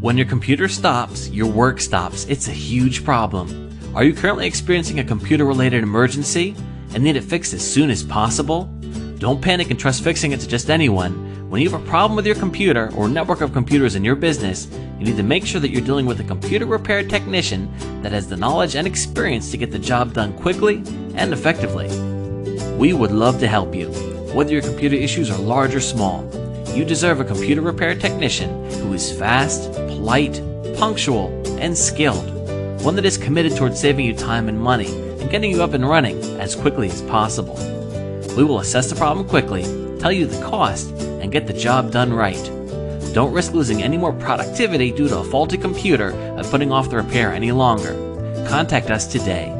When your computer stops, your work stops. It's a huge problem. Are you currently experiencing a computer-related emergency and need it fixed as soon as possible? Don't panic and trust fixing it to just anyone. When you have a problem with your computer or network of computers in your business, you need to make sure that you're dealing with a computer repair technician that has the knowledge and experience to get the job done quickly and effectively. We would love to help you. Whether your computer issues are large or small, you deserve a computer repair technician who is fast, polite, punctual, and skilled. One that is committed towards saving you time and money and getting you up and running as quickly as possible. We will assess the problem quickly, tell you the cost, and get the job done right. Don't risk losing any more productivity due to a faulty computer by putting off the repair any longer. Contact us today